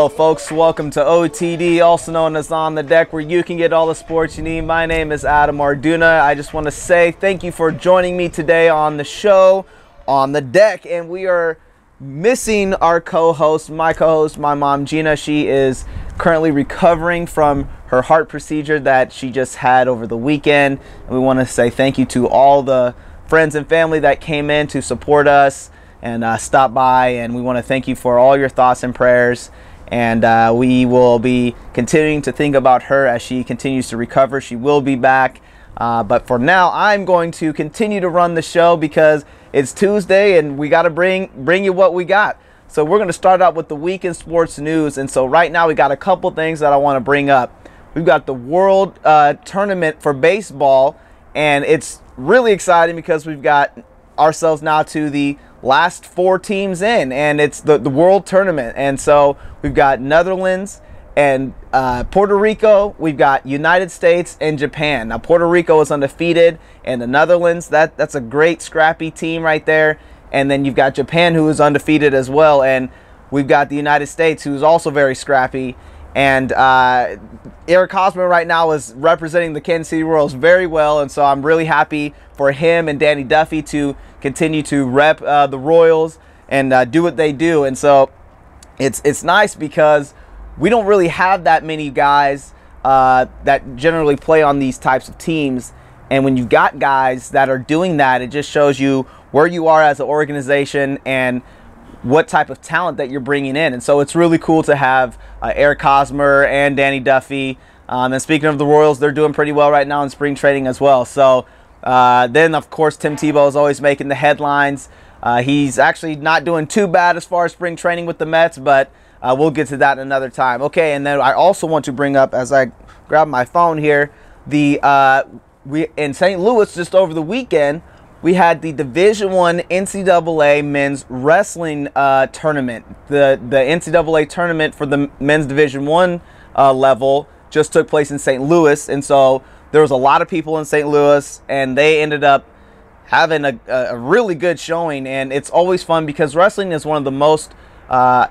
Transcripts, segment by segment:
Hello folks, welcome to OTD, also known as On the Deck, where you can get all the sports you need. My name is Adam Arduna. I just want to say thank you for joining me today on the show, On the Deck. And we are missing our co-host, my mom Gina. She is currently recovering from her heart procedure that she just had over the weekend. And we want to say thank you to all the friends and family that came in to support us and stop by. And we want to thank you for all your thoughts and prayers. And we will be continuing to think about her as she continues to recover. She will be back. But for now, I'm going to continue to run the show because it's Tuesday and we got to bring you what we got. So we're going to start out with the week in sports news. And so right now we got a couple things that I want to bring up. We've got the World Tournament for baseball. And it's really exciting because we've got ourselves now to the last 4 teams in, and it's the World Tournament. And so we've got Netherlands and Puerto Rico, we've got United States and Japan. Now Puerto Rico is undefeated, and the Netherlands, that's a great scrappy team right there. And then you've got Japan, who is undefeated as well, and we've got the United States, who's also very scrappy. And Eric Hosmer right now is representing the Kansas City Royals very well, and so I'm really happy for him and Danny Duffy to continue to rep the Royals and do what they do. And so it's nice because we don't really have that many guys that generally play on these types of teams. And when you've got guys that are doing that, it just shows you where you are as an organization and what type of talent that you're bringing in. And so it's really cool to have Eric Hosmer and Danny Duffy. And speaking of the Royals, they're doing pretty well right now in spring training as well. So then, of course, Tim Tebow is always making the headlines. He's actually not doing too bad as far as spring training with the Mets, but we'll get to that another time. Okay, and then I also want to bring up, as I grab my phone here, we in St. Louis just over the weekend, we had the Division I NCAA men's wrestling tournament. The NCAA tournament for the men's Division I level just took place in St. Louis. And so there was a lot of people in St. Louis, and they ended up having a really good showing. And it's always fun because wrestling is one of the most, I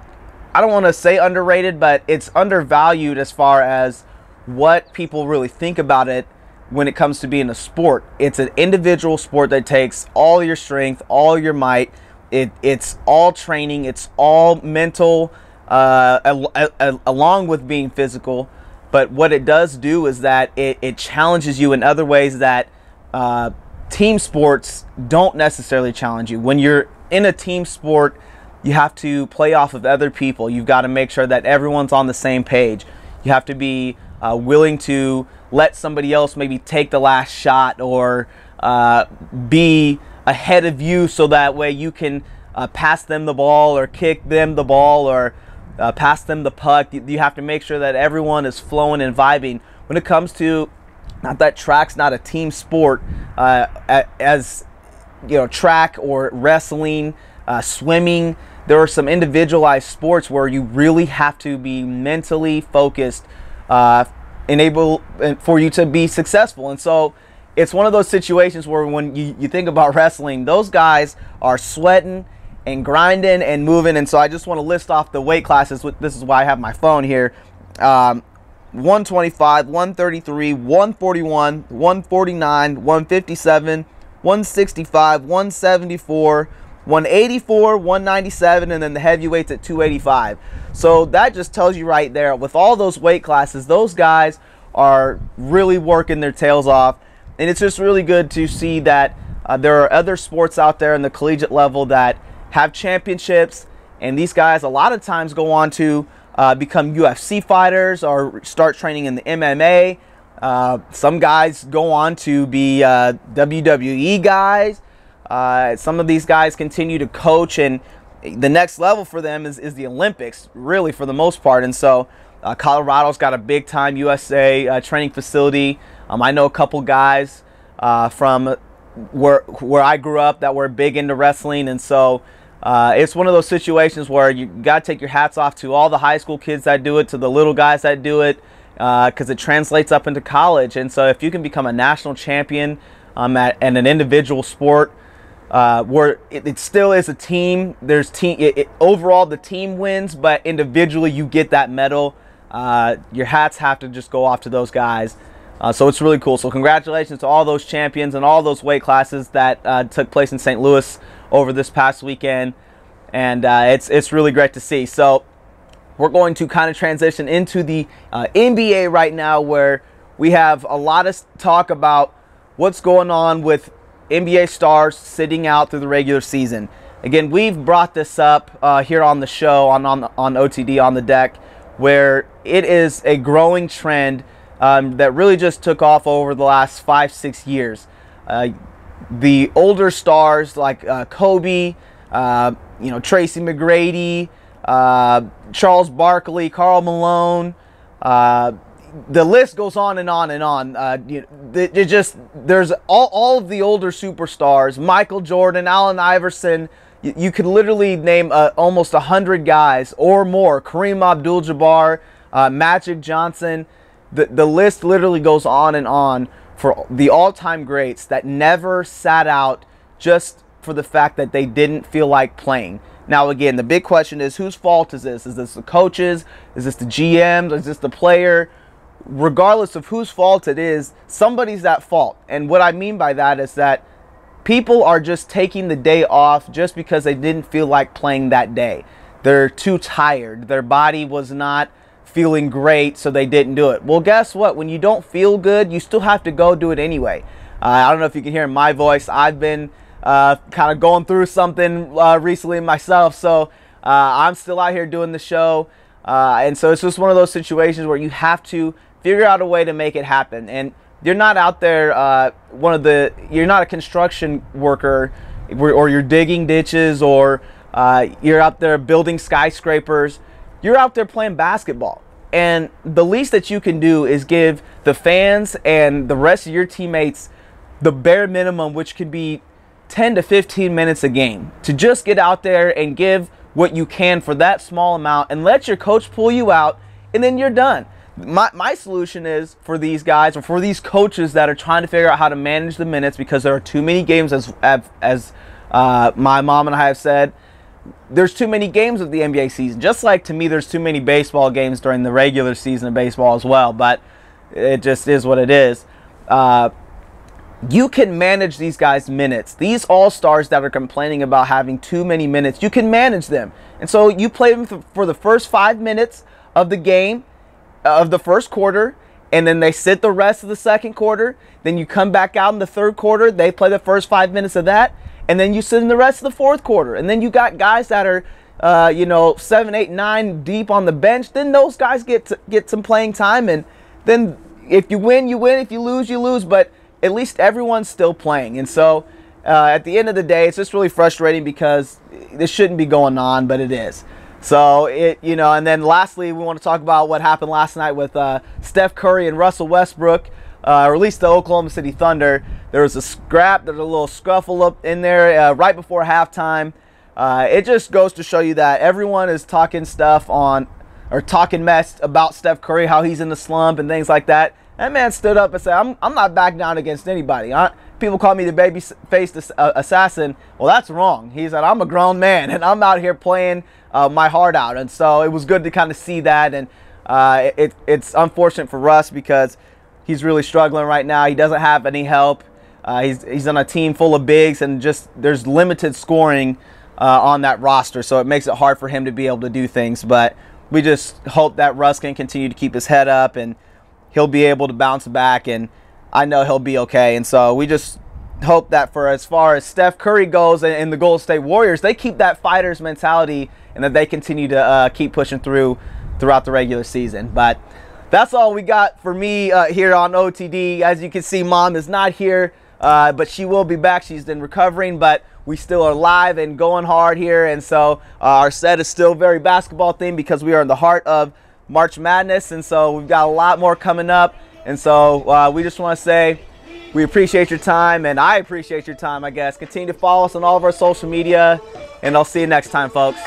don't want to say underrated, but it's undervalued as far as what people really think about it. When it comes to being a sport, it's an individual sport that takes all your strength, all your might. It's all training. It's all mental, along with being physical. But what it does do is that it challenges you in other ways that team sports don't necessarily challenge you. When you're in a team sport, you have to play off of other people. You've got to make sure that everyone's on the same page. You have to be willing to let somebody else maybe take the last shot or be ahead of you so that way you can pass them the ball or kick them the ball or pass them the puck. You have to make sure that everyone is flowing and vibing. When it comes to, not that track's not a team sport, as you know, track or wrestling, swimming, there are some individualized sports where you really have to be mentally focused enable for you to be successful. And so it's one of those situations where when you think about wrestling, those guys are sweating and grinding and moving. And so I just want to list off the weight classes. This is why I have my phone here. 125, 133, 141, 149, 157, 165, 174, 184, 197, and then the heavyweights at 285. So that just tells you right there, with all those weight classes, those guys are really working their tails off. And it's just really good to see that there are other sports out there in the collegiate level that have championships. And these guys a lot of times go on to become UFC fighters or start training in the MMA. Some guys go on to be WWE guys. Some of these guys continue to coach, and the next level for them is the Olympics, really, for the most part. And so Colorado's got a big-time USA training facility. I know a couple guys from where I grew up that were big into wrestling. And so it's one of those situations where you got to take your hats off to all the high school kids that do it, to the little guys that do it, because it translates up into college. And so if you can become a national champion at an individual sport, where it still is a team. There's overall the team wins, but individually you get that medal. Your hats have to just go off to those guys. So it's really cool. So congratulations to all those champions and all those weight classes that took place in St. Louis over this past weekend. And it's really great to see. So we're going to kind of transition into the NBA right now, where we have a lot of talk about what's going on with NBA stars sitting out through the regular season. Again, we've brought this up here on the show on OTD on the deck, where it is a growing trend that really just took off over the last 5-6 years. The older stars like Kobe, Tracy McGrady, Charles Barkley, Karl Malone, the list goes on and on and on. There's all of the older superstars, Michael Jordan, Allen Iverson. You could literally name almost 100 guys or more. Kareem Abdul-Jabbar, Magic Johnson. The list literally goes on and on for the all-time greats that never sat out just for the fact that they didn't feel like playing. Now, again, the big question is, whose fault is this? Is this the coaches? Is this the GMs? Is this the player? Regardless of whose fault it is, somebody's at fault. And what I mean by that is that people are just taking the day off just because they didn't feel like playing that day. They're too tired. Their body was not feeling great, so they didn't do it. Well, guess what? When you don't feel good, you still have to go do it anyway. I don't know if you can hear in my voice. I've been kind of going through something recently myself, so I'm still out here doing the show. And so it's just one of those situations where you have to figure out a way to make it happen. And you're not out there, you're not a construction worker, or you're digging ditches, or you're out there building skyscrapers. You're out there playing basketball. And the least that you can do is give the fans and the rest of your teammates the bare minimum, which could be 10 to 15 minutes a game, to just get out there and give what you can for that small amount and let your coach pull you out, and then you're done. My solution is for these guys, or for these coaches that are trying to figure out how to manage the minutes, because there are too many games, as my mom and I have said, there's too many games of the NBA season. Just like, to me, there's too many baseball games during the regular season of baseball as well, but it just is what it is. You can manage these guys' minutes. These all-stars that are complaining about having too many minutes, you can manage them. And so you play them for the first 5 minutes of the game, of the first quarter, and then they sit the rest of the second quarter. Then you come back out in the third quarter, they play the first 5 minutes of that, and then you sit in the rest of the fourth quarter. And then you got guys that are 7, 8, 9 deep on the bench. Then those guys get some playing time, and then if you win, you win. If you lose, you lose. But at least everyone's still playing. And so at the end of the day, it's just really frustrating, because this shouldn't be going on, but it is. So and then lastly, we want to talk about what happened last night with Steph Curry and Russell Westbrook, or at least the Oklahoma City Thunder. There was a scrap, there's a little scuffle up in there right before halftime. It just goes to show you that everyone is talking talking mess about Steph Curry, how he's in the slump and things like that. That man stood up and said, I'm not backing down against anybody. People call me the baby-faced assassin. Well, that's wrong. He said, I'm a grown man, and I'm out here playing my heart out. And so it was good to kind of see that. And it's unfortunate for Russ, because he's really struggling right now. He doesn't have any help. He's on a team full of bigs, and just there's limited scoring on that roster. So it makes it hard for him to be able to do things. But we just hope that Russ can continue to keep his head up, and he'll be able to bounce back, and I know he'll be okay. And so we just hope that, for as far as Steph Curry goes and the Golden State Warriors, they keep that fighter's mentality, and that they continue to keep pushing throughout the regular season. But that's all we got for me here on OTD. As you can see, Mom is not here, but she will be back. She's been recovering, but we still are live and going hard here. And so our set is still very basketball themed, because we are in the heart of March Madness, and so we've got a lot more coming up. And so we just want to say we appreciate your time, and I appreciate your time, I guess. Continue to follow us on all of our social media, and I'll see you next time, folks.